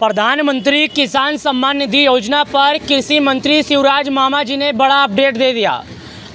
प्रधानमंत्री किसान सम्मान निधि योजना पर कृषि मंत्री शिवराज मामा जी ने बड़ा अपडेट दे दिया।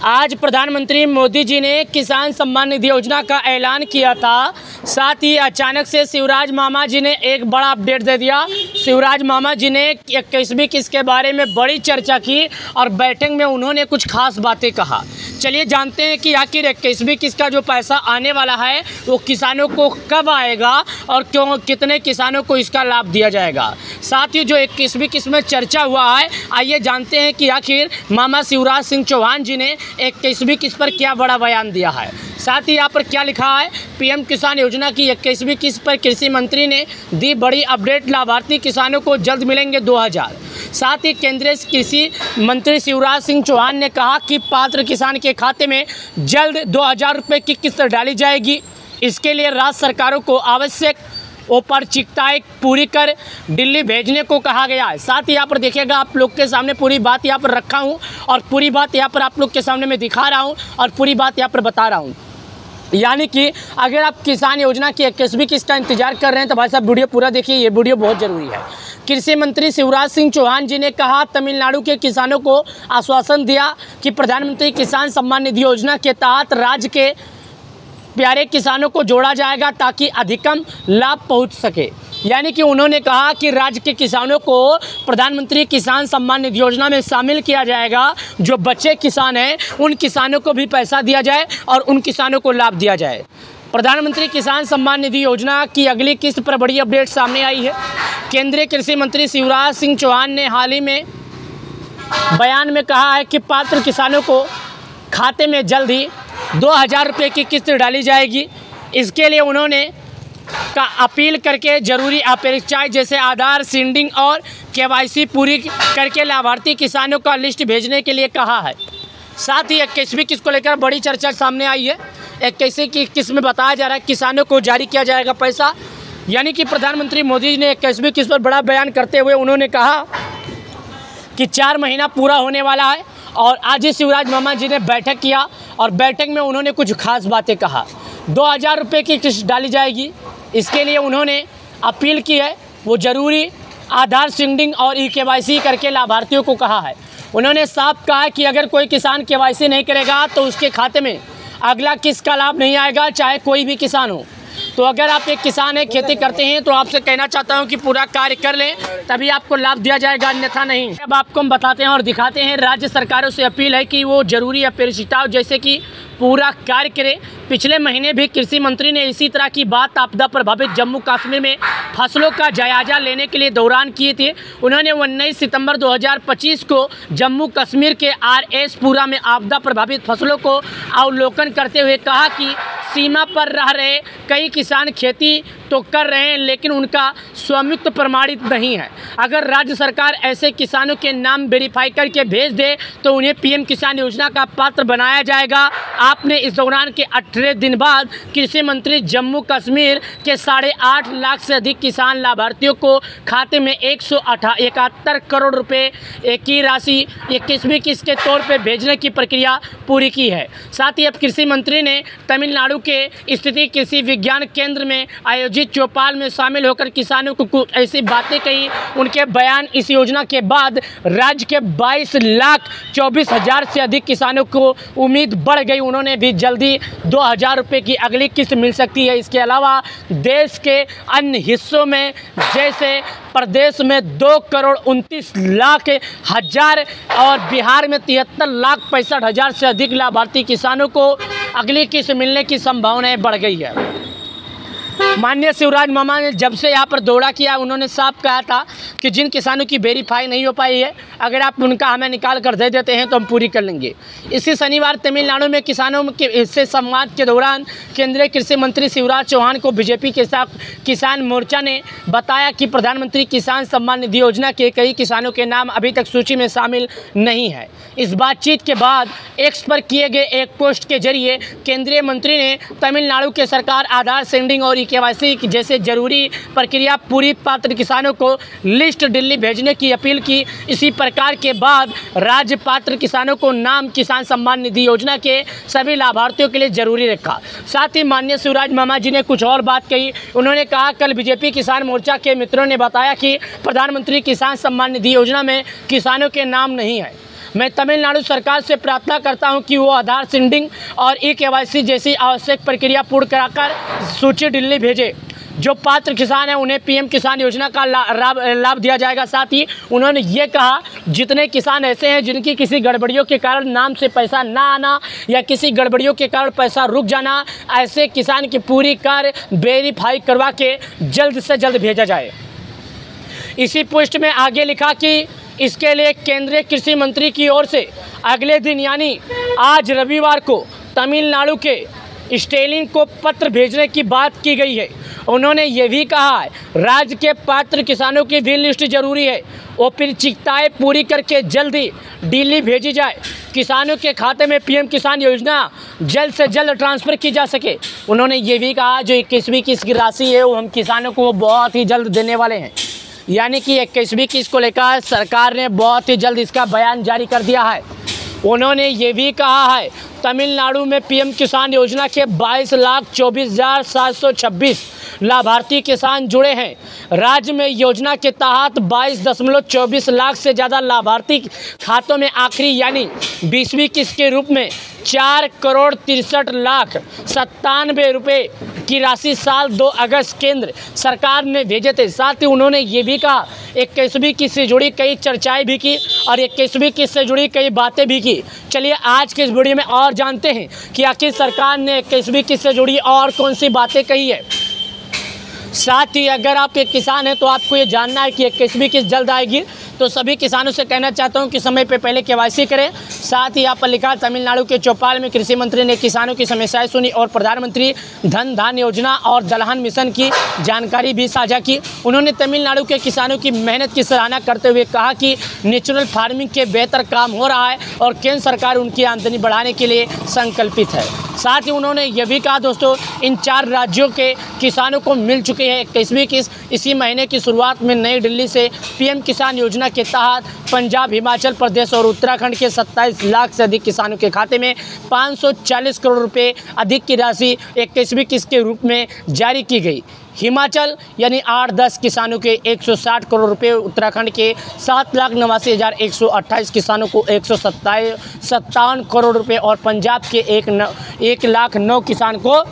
आज प्रधानमंत्री मोदी जी ने किसान सम्मान निधि योजना का ऐलान किया था। साथ ही अचानक से शिवराज मामा जी ने एक बड़ा अपडेट दे दिया। शिवराज मामा जी ने 21वीं किस्त के बारे में बड़ी चर्चा की और बैठक में उन्होंने कुछ खास बातें कहा। चलिए जानते हैं कि आखिर 21वीं किस्त का जो पैसा आने वाला है वो किसानों को कब आएगा और क्यों, कितने किसानों को इसका लाभ दिया जाएगा। साथ ही जो 21वीं किस्त में चर्चा हुआ है, आइए जानते हैं कि आखिर मामा शिवराज सिंह चौहान जी ने 21वीं किस्त पर क्या बड़ा बयान दिया है। साथ ही यहाँ पर क्या लिखा है, पीएम किसान योजना की 21वीं किस्त पर कृषि मंत्री ने दी बड़ी अपडेट, लाभार्थी किसानों को जल्द मिलेंगे 2000। साथ ही केंद्रीय कृषि मंत्री शिवराज सिंह चौहान ने कहा कि पात्र किसान के खाते में जल्द 2000 रुपये की किस्त डाली जाएगी। इसके लिए राज्य सरकारों को आवश्यक औपचारिकताएं पूरी कर दिल्ली भेजने को कहा गया है। साथ ही यहाँ पर देखिएगा, आप लोग के सामने पूरी बात यहाँ पर रखा हूँ और पूरी बात यहाँ पर आप लोग के सामने मैं दिखा रहा हूँ और पूरी बात यहाँ पर बता रहा हूँ। यानी कि अगर आप किसान योजना की 21वीं किस्त का इंतजार कर रहे हैं तो भाई साहब वीडियो पूरा देखिए, ये वीडियो बहुत ज़रूरी है। कृषि मंत्री शिवराज सिंह चौहान जी ने कहा, तमिलनाडु के किसानों को आश्वासन दिया कि प्रधानमंत्री किसान सम्मान निधि योजना के तहत राज्य के प्यारे किसानों को जोड़ा जाएगा ताकि अधिकतम लाभ पहुंच सके। यानी कि उन्होंने कहा कि राज्य के किसानों को प्रधानमंत्री किसान सम्मान निधि योजना में शामिल किया जाएगा। जो बच्चे किसान हैं उन किसानों को भी पैसा दिया जाए और उन किसानों को लाभ दिया जाए। प्रधानमंत्री किसान सम्मान निधि योजना की अगली किस्त पर बड़ी अपडेट सामने आई है। केंद्रीय कृषि मंत्री शिवराज सिंह चौहान ने हाल ही में बयान में कहा है कि पात्र किसानों को खाते में जल्द ही 2000 रुपये की किस्त डाली जाएगी। इसके लिए उन्होंने अपील करके जरूरी अपेक्षाएं जैसे आधार सीडिंग और केवाईसी पूरी करके लाभार्थी किसानों का लिस्ट भेजने के लिए कहा है। साथ ही 21वीं किस्त को लेकर बड़ी चर्चा सामने आई है। 21वीं की किस्त में बताया जा रहा है किसानों को जारी किया जाएगा पैसा। यानी कि प्रधानमंत्री मोदी जी ने 21वीं किस्त पर बड़ा बयान करते हुए उन्होंने कहा कि 4 महीना पूरा होने वाला है और आज ही शिवराज मामा जी ने बैठक किया और बैठक में उन्होंने कुछ खास बातें कहा। 2000 रुपये की किस्त डाली जाएगी। इसके लिए उन्होंने अपील की है, वो ज़रूरी आधार सीडिंग और केवाईसी करके लाभार्थियों को कहा है। उन्होंने साफ कहा है कि अगर कोई किसान केवाईसी नहीं करेगा तो उसके खाते में अगला किस्त का लाभ नहीं आएगा, चाहे कोई भी किसान हो। तो अगर आप एक किसान है, खेती करते हैं, तो आपसे कहना चाहता हूं कि पूरा कार्य कर लें, तभी आपको लाभ दिया जाएगा, अन्यथा नहीं। अब आपको हम बताते हैं और दिखाते हैं। राज्य सरकारों से अपील है कि वो जरूरी अपेक्षाओं जैसे कि पूरा कार्य करें। पिछले महीने भी कृषि मंत्री ने इसी तरह की बात आपदा प्रभावित जम्मू कश्मीर में फसलों का जायजा लेने के लिए दौरान किए थे। उन्होंने 19 सितंबर 2025 को जम्मू कश्मीर के RS पुरा में आपदा प्रभावित फसलों को अवलोकन करते हुए कहा कि सीमा पर रह रहे कई किसान खेती तो कर रहे हैं लेकिन उनका स्वामित्व प्रमाणित नहीं है। अगर राज्य सरकार ऐसे किसानों के नाम वेरीफाई करके भेज दे तो उन्हें पीएम किसान योजना का पात्र बनाया जाएगा। आपने इस दौरान के 18 दिन बाद कृषि मंत्री जम्मू कश्मीर के 8.5 लाख से अधिक किसान लाभार्थियों को खाते में 171 करोड़ रुपए की राशि 21वीं किस्त के तौर पर भेजने की प्रक्रिया पूरी की है। साथ ही अब कृषि मंत्री ने तमिलनाडु के स्थिति कृषि विज्ञान केंद्र में आयोजित चौपाल में शामिल होकर किसानों को कुछ ऐसी बातें कही। उनके बयान, इस योजना के बाद राज्य के 22,24,000 से अधिक किसानों को उम्मीद बढ़ गई। उन्होंने भी जल्दी 2000 रुपये की अगली किस्त मिल सकती है। इसके अलावा देश के अन्य हिस्सों में जैसे प्रदेश में 2,29,00,000 और बिहार में 73,65,000 से अधिक लाभार्थी किसानों को अगली किस्त मिलने की संभावनाएं बढ़ गई है। माननीय शिवराज मामा ने जब से यहाँ पर दौरा किया, उन्होंने साफ कहा था कि जिन किसानों की वेरीफाई नहीं हो पाई है, अगर आप उनका हमें निकाल कर दे देते हैं तो हम पूरी कर लेंगे। इसी शनिवार तमिलनाडु में किसानों के हिस्से संवाद के दौरान केंद्रीय कृषि मंत्री शिवराज चौहान को बीजेपी के साथ किसान मोर्चा ने बताया कि प्रधानमंत्री किसान सम्मान निधि योजना के कई किसानों के नाम अभी तक सूची में शामिल नहीं है। इस बातचीत के बाद एक्स पर किए गए एक पोस्ट के जरिए केंद्रीय मंत्री ने तमिलनाडु के सरकार आधार सीडिंग और KYC जैसे जरूरी प्रक्रिया पूरी पात्र किसानों को लिस्ट दिल्ली भेजने की अपील की। इसी प्रकार के बाद राज्य पात्र किसानों को नाम किसान सम्मान निधि योजना के सभी लाभार्थियों के लिए जरूरी रखा। साथ ही माननीय शिवराज मामा जी ने कुछ और बात कही। उन्होंने कहा, कल बीजेपी किसान मोर्चा के मित्रों ने बताया कि प्रधानमंत्री किसान सम्मान निधि योजना में किसानों के नाम नहीं है। मैं तमिलनाडु सरकार से प्रार्थना करता हूं कि वो आधार सीडिंग और KYC जैसी आवश्यक प्रक्रिया पूर्ण कराकर सूची दिल्ली भेजे। जो पात्र किसान हैं उन्हें PM किसान योजना का लाभ दिया जाएगा। साथ ही उन्होंने ये कहा, जितने किसान ऐसे हैं जिनकी किसी गड़बड़ियों के कारण नाम से पैसा ना आना या किसी गड़बड़ियों के कारण पैसा रुक जाना, ऐसे किसान की पूरी कार्य वेरीफाई करवा के जल्द से जल्द भेजा जाए। इसी पोस्ट में आगे लिखा कि इसके लिए केंद्रीय कृषि मंत्री की ओर से अगले दिन यानी आज रविवार को तमिलनाडु के स्टेलिन को पत्र भेजने की बात की गई है। उन्होंने ये भी कहा है, राज्य के पात्र किसानों की भी लिस्ट जरूरी है। औपचारिकताएं पूरी करके जल्द ही दिल्ली भेजी जाए। किसानों के खाते में PM किसान योजना जल्द से जल्द ट्रांसफ़र की जा सके। उन्होंने ये भी कहा, जो 21वीं किस्त की राशि है वो हम किसानों को बहुत ही जल्द देने वाले हैं। यानी कि 21वीं किस्त को लेकर सरकार ने बहुत ही जल्द इसका बयान जारी कर दिया है। उन्होंने ये भी कहा है, तमिलनाडु में PM किसान योजना के 22,24,726 लाभार्थी किसान जुड़े हैं। राज्य में योजना के तहत 22.24 लाख से ज़्यादा लाभार्थी खातों में आखिरी यानी 20वीं किस्त के रूप में 4,63,97,000 रुपये की राशि साल 2 अगस्त केंद्र सरकार ने भेजे थे। साथ ही उन्होंने ये भी कहा, 21वीं किस्त से जुड़ी कई चर्चाएं भी की और 21वीं किस्त से जुड़ी कई बातें भी की। चलिए आज के इस वीडियो में और जानते हैं कि आखिर सरकार ने 21वीं किस्त से जुड़ी और कौन सी बातें कही है। साथ ही अगर आप एक किसान हैं तो आपको ये जानना है कि 21वीं किस्त जल्द आएगी, तो सभी किसानों से कहना चाहता हूं कि समय पे पहले KYC करें। साथ ही यहाँ पर लिखा, तमिलनाडु के चौपाल में कृषि मंत्री ने किसानों की समस्याएं सुनी और प्रधानमंत्री धन धान्य योजना और दलहन मिशन की जानकारी भी साझा की। उन्होंने तमिलनाडु के किसानों की मेहनत की सराहना करते हुए कहा कि नेचुरल फार्मिंग के बेहतर काम हो रहा है और केंद्र सरकार उनकी आमदनी बढ़ाने के लिए संकल्पित है। साथ ही उन्होंने यह भी कहा, दोस्तों, इन 4 राज्यों के किसानों को मिल चुकी है 21वीं किस्त। इसी महीने की शुरुआत में नई दिल्ली से PM किसान योजना के तहत पंजाब, हिमाचल प्रदेश और उत्तराखंड के 27 लाख से अधिक किसानों के खाते में 540 करोड़ रुपए अधिक की राशि 21वीं किस्त के रूप में जारी की गई। हिमाचल यानी 8-10 किसानों के 160 करोड़ रुपए, उत्तराखंड के 7,89,128 किसानों को 157 करोड़ रुपए और पंजाब के 1,09,000 किसान को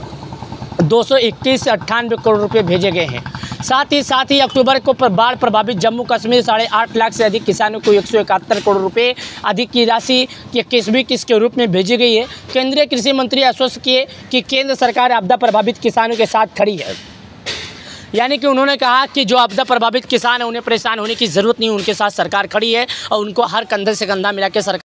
221.98 करोड़ रुपए भेजे गए हैं। साथ ही अक्टूबर को बाढ़ प्रभावित जम्मू कश्मीर 8.5 लाख से अधिक किसानों को 171 करोड़ रुपए अधिक की राशि 21वीं किस्त के रूप में भेजी गई है। केंद्रीय कृषि मंत्री आश्वस्त किए कि केंद्र सरकार आपदा प्रभावित किसानों के साथ खड़ी है। यानी कि उन्होंने कहा कि जो आपदा प्रभावित किसान हैं उन्हें परेशान होने की ज़रूरत नहीं, उनके साथ सरकार खड़ी है और उनको हर कंधे से कंधा मिला के सरकार